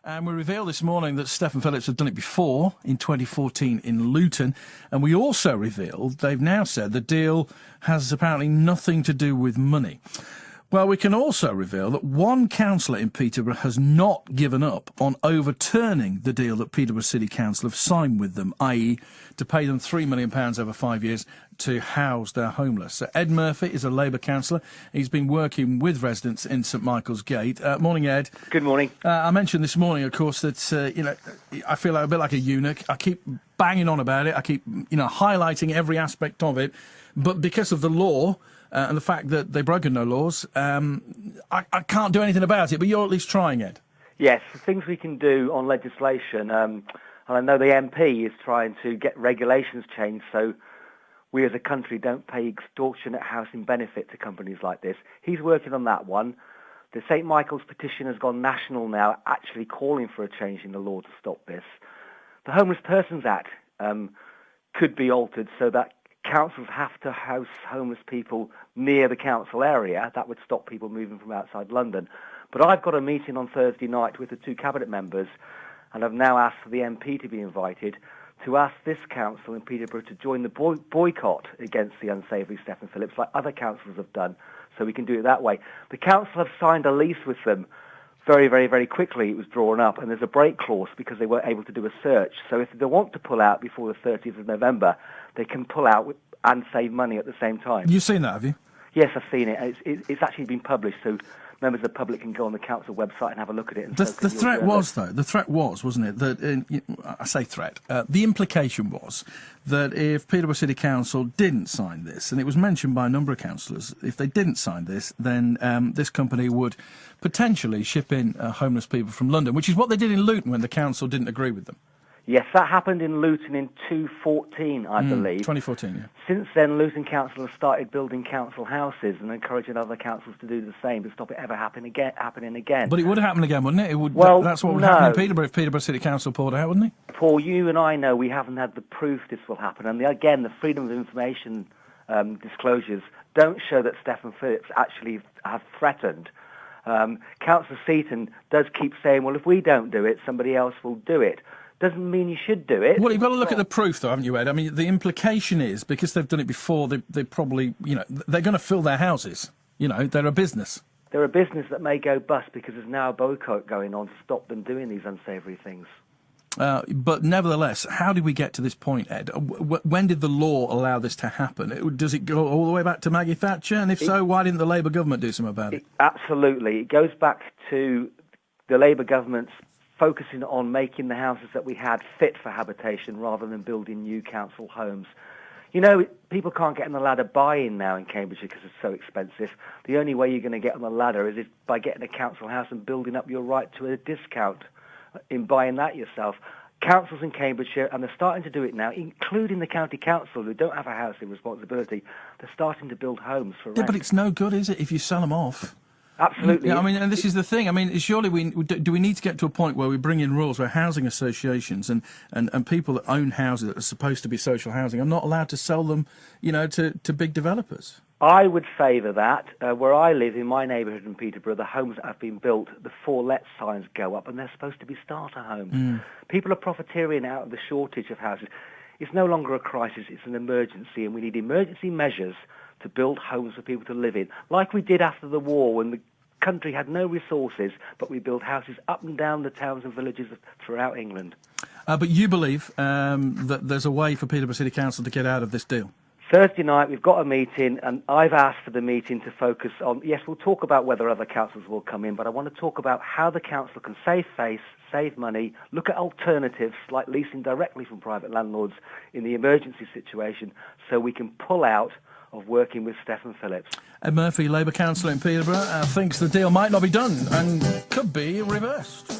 And we revealed this morning that Stephen Phillips had done it before in 2014 in Luton. And we also revealed they've now said the deal has apparently nothing to do with money. Well, we can also reveal that one councillor in Peterborough has not given up on overturning the deal that Peterborough City Council have signed with them, i.e. to pay them £3 million over 5 years to house their homeless. So Ed Muprhy is a Labour councillor. He's been working with residents in St Michael's Gate. Morning, Ed. Good morning. I mentioned this morning, of course, that, I feel like a bit like a eunuch. I keep banging on about it. I keep, highlighting every aspect of it. But because of the law... and the fact that they've broken no laws, I can't do anything about it, but you're at least trying it. Yes, things we can do on legislation. And I know the MP is trying to get regulations changed so we as a country don't pay extortionate housing benefit to companies like this. He's working on that one. The St Michael's petition has gone national now, actually calling for a change in the law to stop this. The Homeless Persons Act could be altered so that councils have to house homeless people near the council area. That would stop people moving from outside London. But I've got a meeting on Thursday night with the two cabinet members, and I've now asked for the MP to be invited to ask this council in Peterborough to join the boycott against the unsavoury Stephen Phillips, like other councils have done, so we can do it that way. The council have signed a lease with them very, very, very quickly. It was drawn up, and there's a break clause because they weren't able to do a search. So if they want to pull out before the 30th of November, they can pull out and save money at the same time. You've seen that, have you? Yes, I've seen it. It's actually been published, so members of the public can go on the council website and have a look at it. And the threat was, though, wasn't it, that, I say threat, the implication was that if Peterborough City Council didn't sign this, and it was mentioned by a number of councillors, if they didn't sign this, then this company would potentially ship in homeless people from London, which is what they did in Luton when the council didn't agree with them. Yes, that happened in Luton in 2014, I believe. 2014, yeah. Since then, Luton Council has started building council houses and encouraging other councils to do the same to stop it ever happening again. But it would happen again, wouldn't it? That's what would happen in Peterborough if Peterborough City Council pulled out, wouldn't it? Paul, you and I know we haven't had the proof this will happen. And again, the Freedom of Information disclosures don't show that Stephen Phillips actually has threatened. Councillor Seaton does keep saying, well, if we don't do it, somebody else will do it. Doesn't mean you should do it. Well, you've got to look at the proof, though, haven't you, Ed? I mean, the implication is, because they've done it before, they probably, they're going to fill their houses. They're a business. They're a business that may go bust because there's now a boycott going on to stop them doing these unsavoury things. But nevertheless, how did we get to this point, Ed? When did the law allow this to happen? Does it go all the way back to Maggie Thatcher? And if so, why didn't the Labour government do something about it? Absolutely. It goes back to the Labour government's focusing on making the houses that we had fit for habitation rather than building new council homes. People can't get on the ladder buying now in Cambridgeshire because it's so expensive. The only way you're going to get on the ladder is by getting a council house and building up your right to a discount in buying that yourself. Councils in Cambridgeshire, and they're starting to do it now, including the county council, who don't have a housing responsibility, they're starting to build homes for rent. Yeah, but it's no good, is it, if you sell them off? Absolutely. Yeah, and this is the thing. Surely do we need to get to a point where we bring in rules where housing associations and people that own houses that are supposed to be social housing are not allowed to sell them, to big developers? I would favour that. Where I live, in my neighbourhood in Peterborough, the homes that have been built, the for let signs go up, and they're supposed to be starter homes. People are profiteering out of the shortage of houses. It's no longer a crisis, it's an emergency, and we need emergency measures to build homes for people to live in, like we did after the war when the country had no resources, but we built houses up and down the towns and villages throughout England. But you believe that there's a way for Peterborough City Council to get out of this deal? Thursday night, we've got a meeting, and I've asked for the meeting to focus on, yes, we'll talk about whether other councils will come in, but I want to talk about how the council can save face, save money, look at alternatives like leasing directly from private landlords in the emergency situation so we can pull out of working with Stephen Phillips. Ed Muprhy, Labour councillor in Peterborough, thinks the deal might not be done and could be reversed.